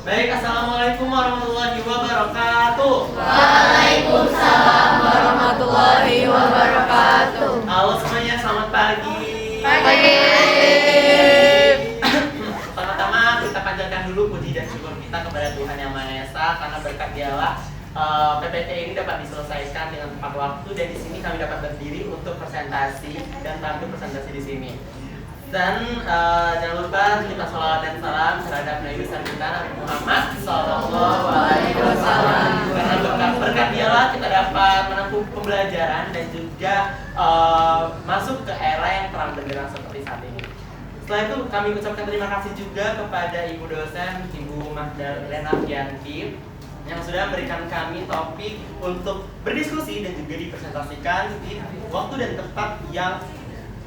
Baik, assalamualaikum warahmatullahi wabarakatuh. Waalaikumsalam warahmatullahi wabarakatuh. Halo semuanya, selamat pagi. Pagi. Pertama-tama kita panjatkan dulu puji dan syukur kita kepada Tuhan Yang Maha Esa karena berkat Dialah PPT ini dapat diselesaikan dengan tepat waktu dan di sini kami dapat berdiri untuk presentasi dan tampil presentasi di sini. Dan jangan lupa kita sholawat dan salam terhadap Nabi besar kita Nabi Muhammad Sallallahu Alaihi Wasallam. Karena berkat Dialah kita dapat menempuh pembelajaran dan juga masuk ke era yang terang benderang seperti saat ini. Setelah itu kami ucapkan terima kasih juga kepada Ibu dosen Ibu Magdalena Fianti yang sudah memberikan kami topik untuk berdiskusi dan juga dipresentasikan di waktu dan tempat yang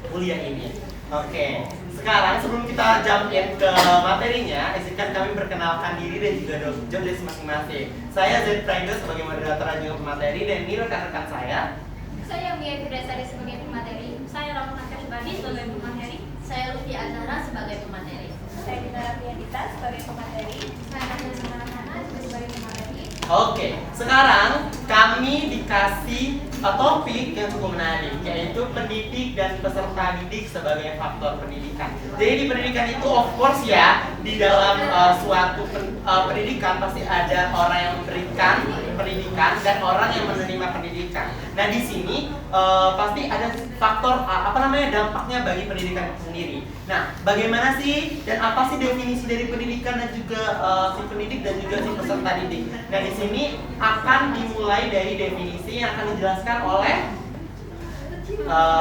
kuliah ini. Oke, sekarang sebelum kita jump in ke materinya, izinkan kami perkenalkan diri dan juga job desk masing-masing. Saya Zaid Praido sebagai moderator dan juga pemateri dan ini rekan-rekan saya. Saya Mia Firdasari sebagai pemateri. Saya Rahma Kashbani sebagai pemateri. Saya Lutfi Azhara sebagai pemateri. Saya Dita Rafiandita sebagai pemateri. Saya Nadia Semarana sebagai pemateri. Oke, sekarang kami dikasih topik yang cukup menarik, yaitu pendidik dan peserta didik sebagai faktor pendidikan. Jadi di pendidikan itu of course ya, di dalam suatu pendidikan pasti ada orang yang memberikan pendidikan dan orang yang menerima pendidikan. Nah di sini pasti ada faktor dampaknya bagi pendidikan itu sendiri. Nah bagaimana sih dan apa sih definisi dari pendidikan dan juga si pendidik dan juga si peserta didik. Nah di sini akan dimulai dari definisi yang akan dijelaskan oleh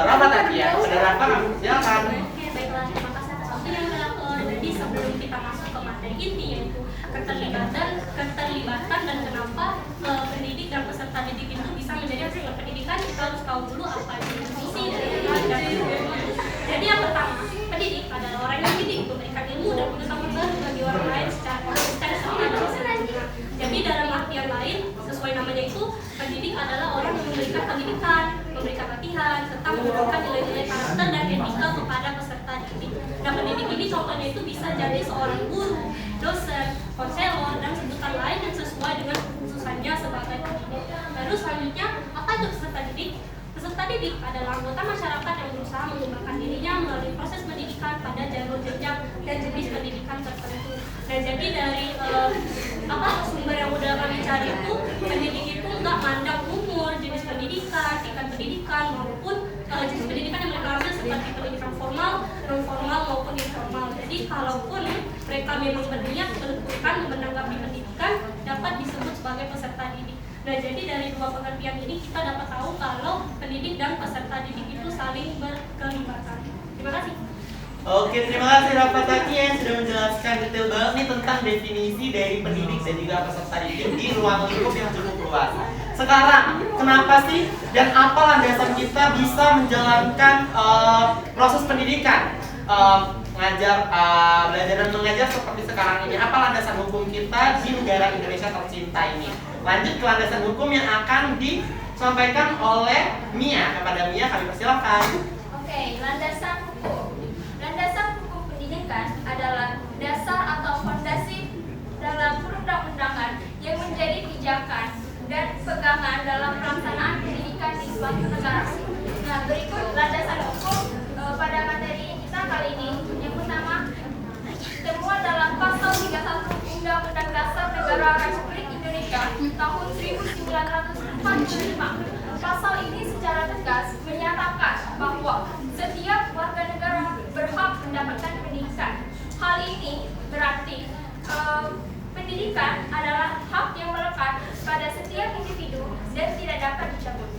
Rafa tadi ya. Kepada Rafa kami persilakan. Oke, baiklah, terima kasih atas waktunya. Jadi sebelum kita masuk ke materi inti yaitu keterlibatan dan kenapa pendidik dan peserta didik itu bisa menjadi hasil pendidikan, kita harus tahu dulu apa definisi dari dan jadi yang pertama, pendidik adalah orang yang mendidik, memberikan ilmu dan pengetahuan baru bagi orang lain secara konsisten serta berkesinambungan. Jadi dalam artian lain, sesuai namanya itu, pendidik adalah orang yang memberikan pendidikan, memberikan latihan, serta menumbuhkan nilai-nilai karakter dan etika kepada peserta didik. Nah, pendidik ini contohnya itu bisa jadi seorang guru, dosen, konselor, dan sebutan lain yang sesuai dengan kekhususannya sebagai pendidik. Lalu selanjutnya, apa itu peserta didik? Peserta didik adalah anggota masyarakat yang berusaha mengembangkan dirinya melalui proses pendidikan pada jalur jenjang dan jenis pendidikan tertentu. Nah, jadi dari sumber yang udah kami cari itu, pendidik itu nggak mandang umur, jenis pendidikan, tingkat pendidikan maupun jenis pendidikan yang mereka ambil seperti pendidikan formal, non formal maupun informal. Jadi kalaupun mereka memang berniat menentukan menanggapi pendidikan, dapat disebut sebagai peserta didik. Nah, jadi dari dua pengertian ini kita dapat tahu kalau pendidik dan peserta didik itu saling berkelibatan. Terima kasih. Oke, terima kasih Rafa Taki yang sudah menjelaskan detail banget nih tentang definisi dari pendidik dan juga peserta didik di ruang lingkup yang cukup luas. Sekarang, kenapa sih dan apa landasan kita bisa menjalankan proses pendidikan? Belajar dan mengajar seperti sekarang ini. Apa landasan hukum kita di negara Indonesia tercinta ini? Lanjut ke landasan hukum yang akan disampaikan oleh Mia. Kepada Mia kami persilakan. Oke, landasan hukum. Landasan hukum pendidikan adalah dasar atau fondasi dalam perundang-undangan yang menjadi pijakan dan pegangan dalam pelaksanaan pendidikan di suatu negara. Nah, berikut landasan hukum pada materi kita kali ini. Yang pertama, termuat dalam pasal 31 Undang-Undang Dasar Negara Republik Indonesia tahun 1945. Pasal ini secara tegas menyatakan bahwa setiap warga negara berhak mendapatkan pendidikan. Hal ini berarti pendidikan adalah hak yang melekat pada setiap individu dan tidak dapat dicabut.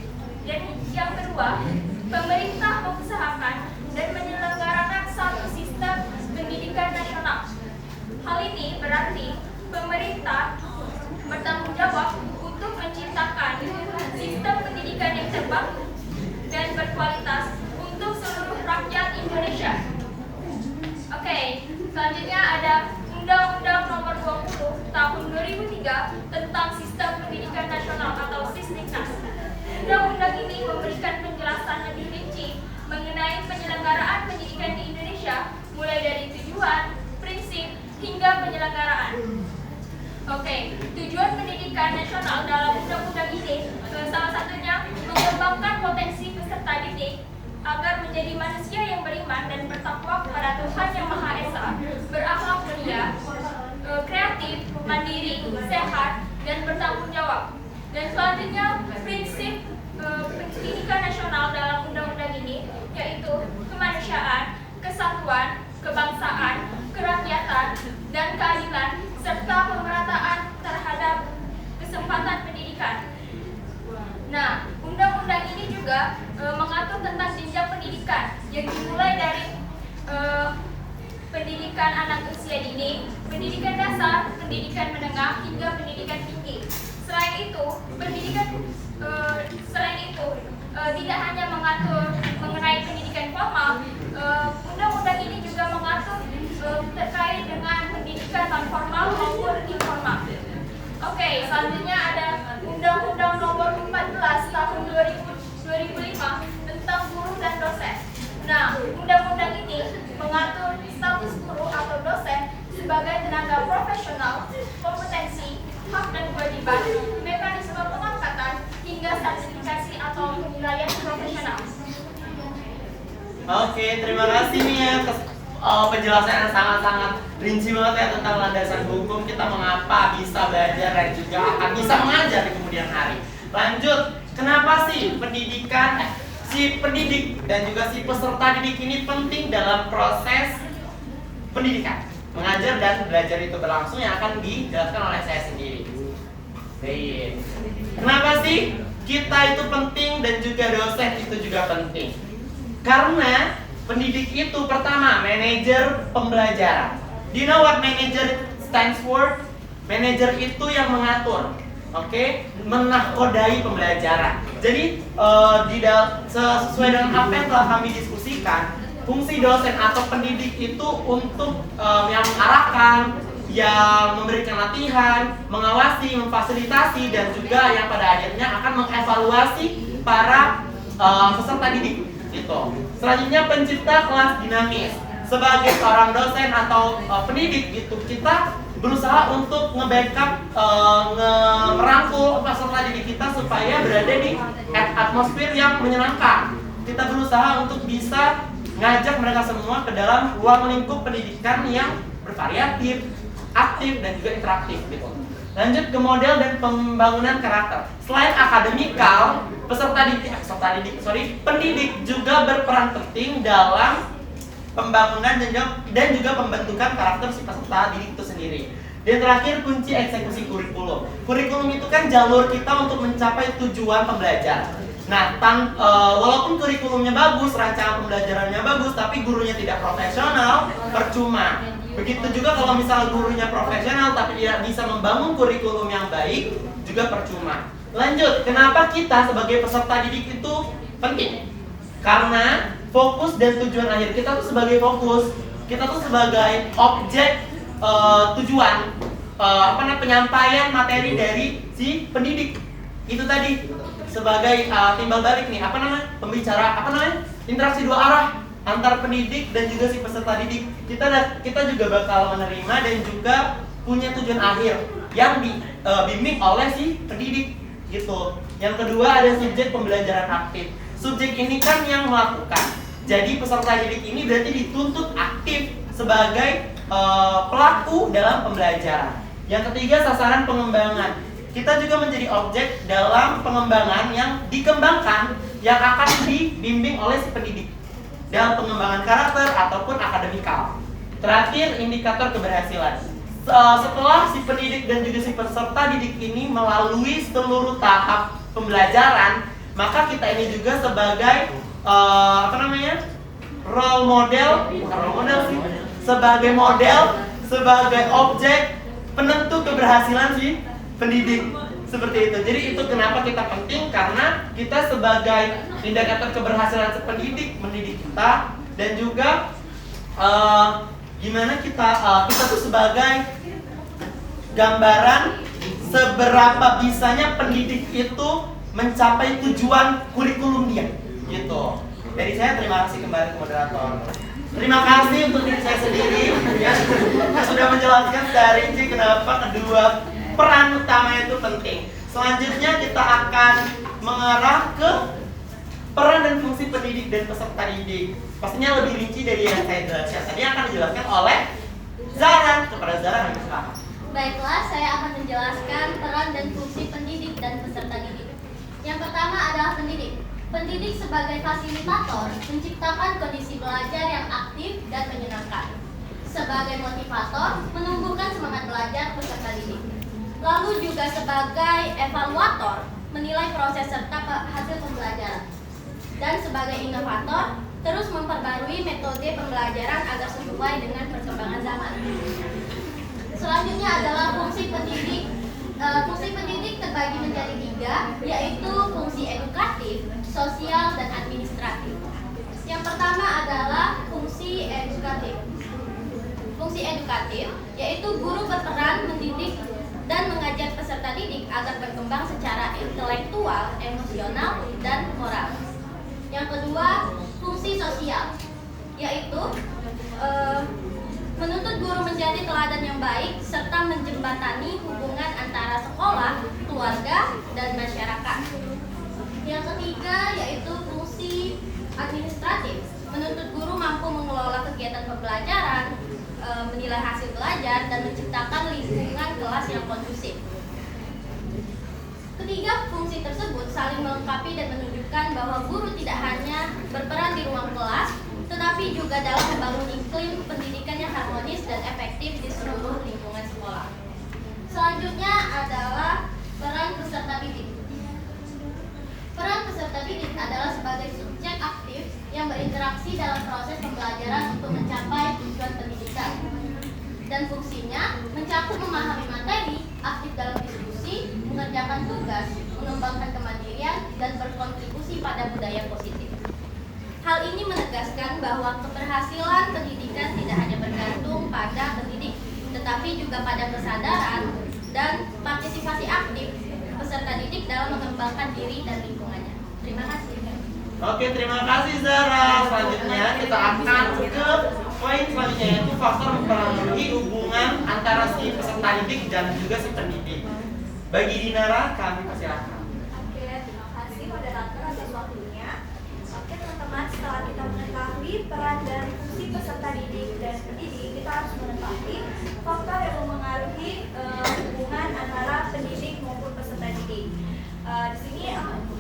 Dan yang kedua, pemerintah mengusahakan dan menyelenggarakan satu sistem pendidikan nasional. Hal ini berarti pemerintah bertanggung jawab untuk menciptakan sistem pendidikan yang terbangun dan berkualitas untuk seluruh rakyat Indonesia. Oke, selanjutnya ada Undang-Undang Nomor 20 Tahun 2003 tentang Sistem Pendidikan Nasional atau Sisdiknas. Undang-undang ini memberikan penjelasan lebih rinci mengenai penyelenggaraan pendidikan di Indonesia, mulai dari tujuan, prinsip, hingga penyelenggaraan. Oke, tujuan pendidikan nasional dalam undang-undang ini salah satunya mengembangkan potensi peserta didik agar menjadi manusia yang beriman dan bertakwa kepada Tuhan Yang Maha Esa, berakhlak mulia, kreatif, mandiri, sehat, dan bertanggung jawab. Dan selanjutnya prinsip pendidikan nasional dalam undang-undang ini yaitu kemanusiaan, kesatuan, kebangsaan, kerakyatan, dan keadilan serta pemerataan terhadap kesempatan pendidikan. Nah, undang-undang ini juga mengatur tentang jenjang pendidikan yang dimulai dari pendidikan anak usia dini, pendidikan dasar, pendidikan menengah, hingga pendidikan tinggi. Selain itu, tidak hanya mengatur mengenai pendidikan formal, undang-undang ini juga mengatur terkait dengan pendidikan non formal maupun informal. Oke, selanjutnya ada Undang-Undang Nomor 14 Tahun 2005 tentang guru dan dosen. Nah, undang-undang ini mengatur status guru atau dosen sebagai tenaga profesional, kompetensi, hak dan kewajiban, mekanisme pengangkatan, hingga sertifikasi atau penilaian profesional. Oke, terima kasih Mia atas penjelasan yang sangat-sangat rinci banget ya tentang landasan hukum kita mengapa bisa belajar dan juga akan bisa mengajar di kemudian hari. Lanjut, kenapa sih si pendidik dan juga si peserta didik ini penting dalam proses pendidikan? Mengajar dan belajar itu berlangsung yang akan dijelaskan oleh saya sendiri. Baik. Kenapa sih kita itu penting dan juga dosen itu juga penting? Karena pendidik itu pertama manajer pembelajaran. Do you know what manager stands for? Manajer itu yang mengatur, menahkodai pembelajaran. Jadi sesuai dengan apa yang telah kami diskusikan, fungsi dosen atau pendidik itu untuk yang mengarahkan, yang memberikan latihan, mengawasi, memfasilitasi, dan juga yang pada akhirnya akan mengevaluasi para peserta didik. Gitu. Selanjutnya pencipta kelas dinamis. Sebagai seorang dosen atau pendidik gitu, kita berusaha untuk nge-backup, merangkul peserta didik kita supaya berada di atmosfer yang menyenangkan. Kita berusaha untuk bisa ngajak mereka semua ke dalam ruang lingkup pendidikan yang bervariatif, aktif, dan juga interaktif gitu. Lanjut ke model dan pembangunan karakter. Selain akademikal, pendidik juga berperan penting dalam pembangunan dan juga pembentukan karakter si peserta didik itu sendiri. Dan terakhir, kunci eksekusi kurikulum. Kurikulum itu kan jalur kita untuk mencapai tujuan pembelajaran. Nah, walaupun kurikulumnya bagus, rancangan pembelajarannya bagus, tapi gurunya tidak profesional, percuma. Begitu juga kalau misalnya gurunya profesional tapi tidak bisa membangun kurikulum yang baik, juga percuma. Lanjut, kenapa kita sebagai peserta didik itu penting? Karena fokus dan tujuan akhir kita tuh sebagai fokus, kita tuh sebagai objek tujuan penyampaian materi dari si pendidik itu tadi sebagai timbal balik nih pembicara interaksi dua arah antar pendidik dan juga si peserta didik. Kita juga bakal menerima dan juga punya tujuan akhir yang dibimbing oleh si pendidik gitu. Yang kedua ada subjek pembelajaran aktif. Subjek ini kan yang melakukan. Jadi peserta didik ini berarti dituntut aktif sebagai pelaku dalam pembelajaran. Yang ketiga sasaran pengembangan. Kita juga menjadi objek dalam pengembangan yang dikembangkan yang akan dibimbing oleh si pendidik dalam pengembangan karakter ataupun akademikal. Terakhir, indikator keberhasilan. Setelah si pendidik dan juga si peserta didik ini melalui seluruh tahap pembelajaran, maka kita ini juga sebagai role model, bukan role model sih, sebagai model, sebagai objek penentu keberhasilan si pendidik. Seperti itu. Jadi itu kenapa kita penting, karena kita sebagai indikator keberhasilan si pendidik mendidik kita, dan juga gimana kita tuh sebagai gambaran seberapa bisanya pendidik itu mencapai tujuan kurikulum dia gitu. Dari saya terima kasih kembali ke moderator. Terima kasih untuk diri saya sendiri yang sudah menjelaskan secara rinci kenapa kedua penting. Selanjutnya kita akan mengarah ke peran dan fungsi pendidik dan peserta didik. Pastinya lebih rinci dari yang saya jelaskan. Tadi akan dijelaskan oleh Zara. Kepada Zara kami silakan. Baiklah, saya akan menjelaskan peran dan fungsi pendidik dan peserta didik. Yang pertama adalah pendidik. Pendidik sebagai fasilitator menciptakan kondisi belajar yang aktif dan menyenangkan. Sebagai motivator, menumbuhkan semangat belajar peserta didik. Lalu juga sebagai evaluator, menilai proses serta hasil pembelajaran. Dan sebagai inovator, terus memperbarui metode pembelajaran agar sesuai dengan perkembangan zaman. Selanjutnya adalah fungsi pendidik. Fungsi pendidik terbagi menjadi 3, yaitu fungsi edukatif, sosial, dan administratif. Yang pertama adalah fungsi edukatif. Fungsi edukatif yaitu guru berperan mendidik dan mengajar peserta didik agar berkembang secara intelektual, emosional, dan moral. Yang kedua, fungsi sosial yaitu menuntut guru menjadi teladan yang baik serta menjembatani hubungan antara sekolah, keluarga, dan masyarakat. Yang ketiga yaitu fungsi administratif, menuntut guru mampu mengelola kegiatan pembelajaran, menilai hasil belajar, dan menciptakan lingkungan kelas yang kondusif. Ketiga fungsi tersebut saling melengkapi dan menunjukkan bahwa guru tidak hanya berperan di ruang kelas, tetapi juga dalam membangun iklim pendidikan yang harmonis dan efektif di seluruh lingkungan sekolah. Selanjutnya adalah peran peserta didik. Peran peserta didik adalah sebagai subjek aktif yang berinteraksi dalam proses pembelajaran untuk mencapai tujuan pendidikan. Dan fungsinya mencakup memahami materi, aktif dalam diskusi, mengerjakan tugas, mengembangkan kemandirian, dan berkontribusi pada budaya positif. Hal ini menegaskan bahwa keberhasilan pendidikan tidak hanya bergantung pada pendidik, tetapi juga pada kesadaran dan partisipasi aktif peserta didik dalam mengembangkan diri dan lingkungannya. Terima kasih. Oke, terima kasih Zara. Selanjutnya kita akan ke poin selanjutnya, yaitu faktor mempengaruhi hubungan antara si peserta didik dan juga si pendidik. Bagi Dinara, kami persilakan. Oke, terima kasih moderator atas waktunya. Oke teman-teman, setelah kita mengetahui peran dan fungsi peserta didik dan pendidik, kita harus mengetahui faktor yang mempengaruhi hubungan antara pendidik maupun peserta didik. Di sini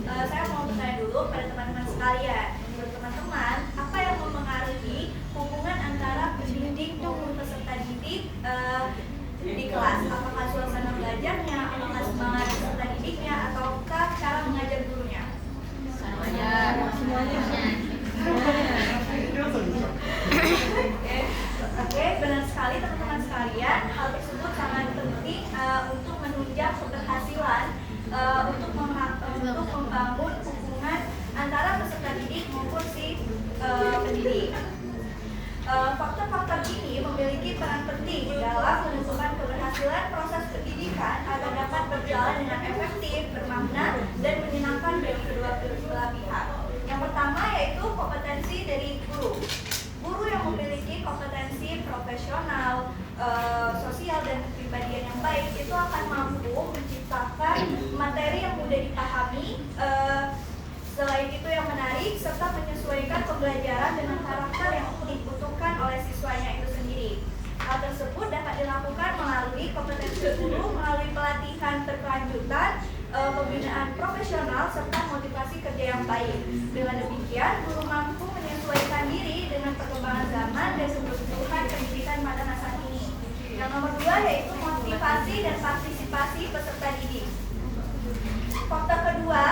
saya mau bertanya dulu pada teman-teman sekalian. Menurut teman-teman, apa yang mempengaruhi hubungan antara pendidik maupun peserta didik di kelas? Apakah suasana belajarnya, apakah semangat peserta didiknya, ataukah cara mengajar gurunya? Semuanya. Oke, benar sekali teman-teman sekalian. Hal tersebut sangat penting untuk menunjang keberhasilan untuk membangun hubungan antara peserta didik maupun si pendidik. Faktor-faktor ini memiliki peran penting dalam menentukan keberhasilan proses pendidikan agar dapat berjalan dengan efektif, bermakna, dan menyenangkan bagi kedua belah pihak. Yang pertama yaitu kompetensi dari guru. Guru yang memiliki kompetensi profesional, sosial, dan kepribadian yang baik itu akan mampu menciptakan materi yang mudah dipahami, selain itu yang menarik, serta menyesuaikan pembelajaran dengan karakter yang dibutuhkan oleh siswanya itu sendiri. Hal tersebut dapat dilakukan melalui kompetensi guru, melalui pelatihan berkelanjutan, pembinaan profesional, serta motivasi kerja yang baik. Dengan demikian, guru mampu menyesuaikan diri dengan perkembangan zaman dan kebutuhan pendidikan pada masa kini. Yang nomor 2 yaitu motivasi dan partisipasi peserta didik. Faktor kedua,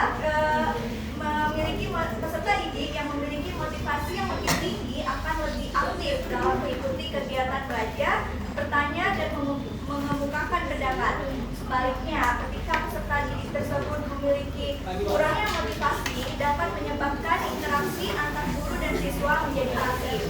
memiliki peserta didik yang memiliki motivasi yang lebih tinggi akan lebih aktif dalam mengikuti kegiatan belajar, bertanya, dan mengemukakan pendapat. Sebaliknya, ketika peserta didik tersebut memiliki kurangnya motivasi, dapat menyebabkan interaksi antar guru dan siswa menjadi pasif.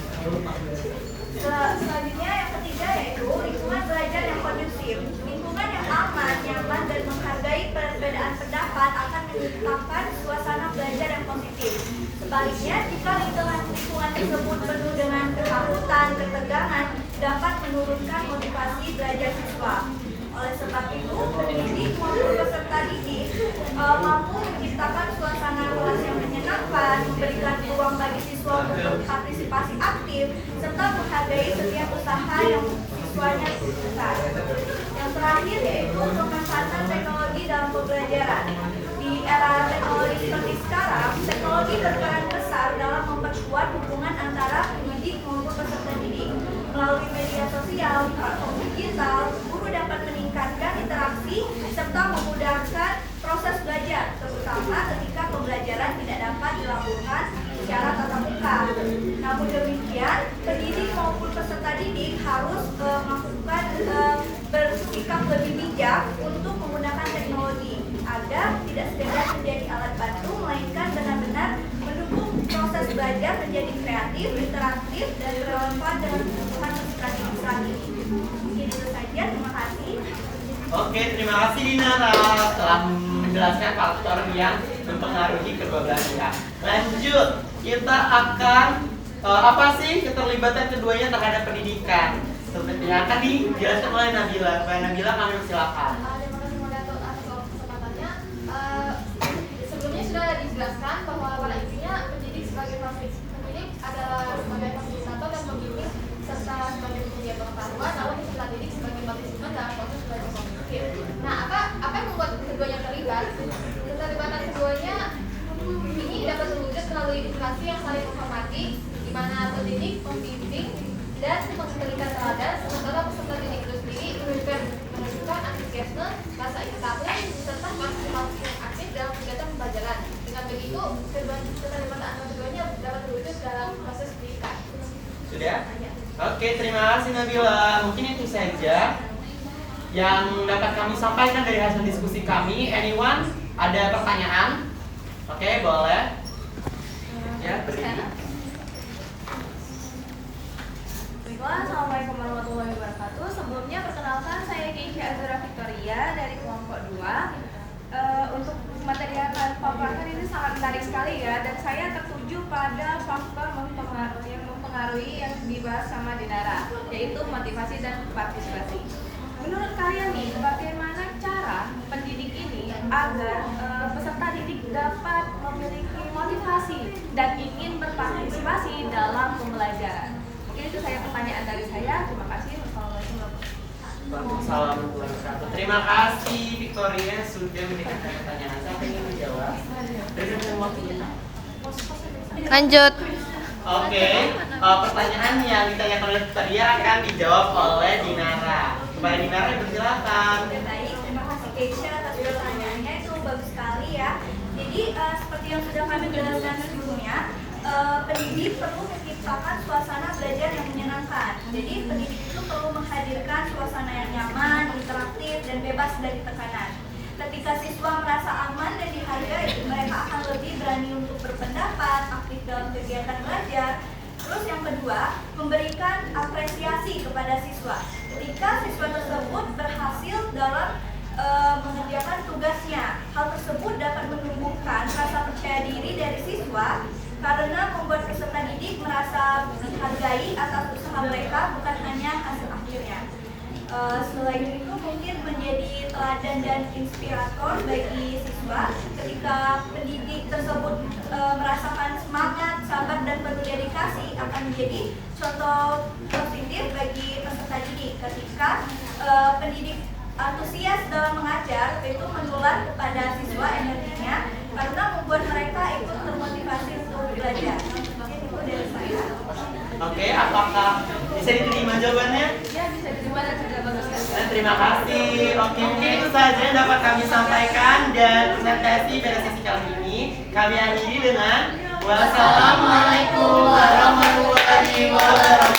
Selanjutnya yang ketiga yaitu lingkungan belajar yang kondusif. Lingkungan yang aman, nyaman, dan menghargai perbedaan pendapat akan menciptakan suasana belajar yang positif. Sebaliknya, jika lingkungan tersebut penuh dengan ketakutan, ketegangan, dapat menurunkan motivasi belajar siswa. Oleh sebab itu, pendidik maupun peserta terakhir yaitu pemanfaatan teknologi dalam pembelajaran. Di era teknologi seperti sekarang, teknologi berperan besar dalam memperkuat hubungan antara pendidik maupun peserta didik. Melalui media sosial, platform digital, guru dapat meningkatkan interaksi serta memudahkan proses belajar, terutama ketika pembelajaran tidak dapat dilakukan secara tatap muka. Namun demikian, pendidik maupun peserta didik harus melakukan bersikap lebih bijak untuk menggunakan teknologi agar tidak sekedar menjadi alat bantu, melainkan benar-benar mendukung proses belajar menjadi kreatif, interaktif, dan relevan dengan kebutuhan peserta didik saat ini. Mungkin itu saja, terima kasih. Oke, terima kasih Dinara telah menjelaskan faktor yang mempengaruhi kedua belah pihak. Lanjut, kita akan apa sih keterlibatan keduanya terhadap pendidikan? Seperti yang akan dijelaskan oleh Nabila. Mbak Nabila, kami persilakan. Terima kasih moderator atas kesempatannya. Sebelumnya sudah dijelaskan bahwa pada intinya pendidik adalah sebagai fasilitator dan pembimbing serta sebagai penyedia pengetahuan, namun peserta didik sebagai partisipan dalam proses belajar kognitif. Nah, apa yang membuat keduanya terlibat? Keterlibatan keduanya ini dapat terwujud melalui interaksi yang saling menghormati, di mana pendidik, pembimbing, dan memberikan teladan, sementara peserta didik itu sendiri menunjukkan antusiasme, rasa ingin tahu, serta partisipasi yang aktif dalam kegiatan pembelajaran. Dengan begitu, keterlibatan keduanya dapat terwujud dalam proses pendidikan. Sudah? Oke, terima kasih Nabila. Mungkin itu saja yang dapat kami sampaikan dari hasil diskusi kami. Anyone? Ada pertanyaan? Oke, boleh. Ya, berdiri. Baiklah, Assalamualaikum warahmatullahi wabarakatuh. Sebelumnya perkenalkan, saya Keisha Azura Victoria dari kelompok 2. Untuk materi yang akan paparkan ini sangat menarik sekali ya, dan saya tertuju pada faktor yang mempengaruhi yang dibahas sama Dinara, yaitu motivasi dan partisipasi. Menurut kalian nih, bagaimana cara pendidik ini agar peserta didik dapat memiliki motivasi dan ingin berpartisipasi dalam pembelajaran? Mungkin itu saya pertanyaan dari saya. Terima kasih. Wassalamualaikum warahmatullahi Waalaikumsalam. Terima kasih Victoria sudah memberikan pertanyaan. Saya ingin menjawab. Berikan waktunya. Lanjut. Oke, pertanyaan yang ditanyakan oleh Victoria akan dijawab oleh Dinara. Kepada Dinara, silakan. Oke, baik, terima kasih Keisha atas pertanyaannya, itu bagus sekali ya. Jadi seperti yang sudah kami jelaskan sebelumnya, pendidik perlu menciptakan suasana belajar yang menyenangkan. Jadi pendidik itu perlu menghadirkan suasana yang nyaman, interaktif, dan bebas dari tekanan. Ketika siswa merasa aman dan dihargai, mereka akan lebih berani untuk berpendapat, aktif dalam kegiatan belajar. Terus yang kedua, memberikan apresiasi kepada siswa. Ketika siswa tersebut berhasil dalam mengerjakan tugasnya, hal tersebut dapat menumbuhkan rasa percaya diri dari siswa karena membuat peserta didik merasa dihargai atas usaha mereka, bukan hanya hasil akhirnya. Selain itu mungkin menjadi teladan dan inspirator bagi siswa. Ketika pendidik tersebut merasakan semangat, sabar, dan penuh dedikasi, akan menjadi contoh positif bagi peserta didik. Ketika pendidik antusias dalam mengajar, itu menular kepada siswa energinya karena membuat mereka ikut termotivasi untuk belajar. Itu dari saya. Oke, apakah bisa diterima jawabannya? Ya, bisa diterima dan sudah bagus sekali. Terima kasih. Oke, mungkin itu saja yang dapat kami sampaikan, dan presentasi pada sesi kali ini kami akhiri dengan wassalamualaikum warahmatullahi wabarakatuh.